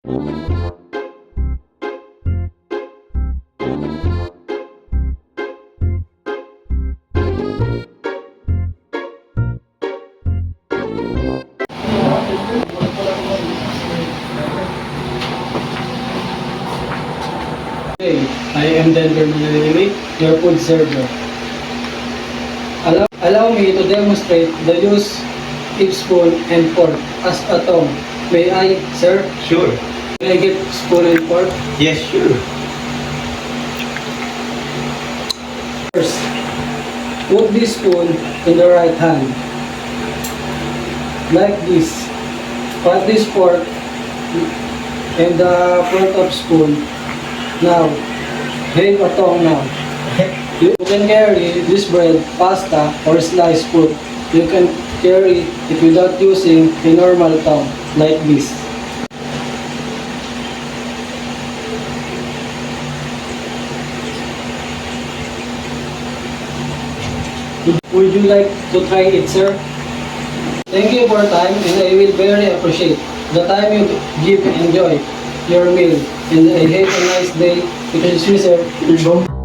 Hey, I am Denver Manalili, your food server. Allow me to demonstrate the use of spoon and fork as a tongue. May I, sir? Sure. May I get spoon and fork? Yes, sure. First, put this spoon in the right hand. Like this. Put this fork and the front of spoon. Now, have a tongue now. You can carry this bread, pasta, or sliced fruit. You can carry it without using a normal tongue, like this. Would you like to try it, sir? Thank you for your time, and I will very appreciate the time you give and enjoy your meal. And I have a nice day. Excuse me, sir.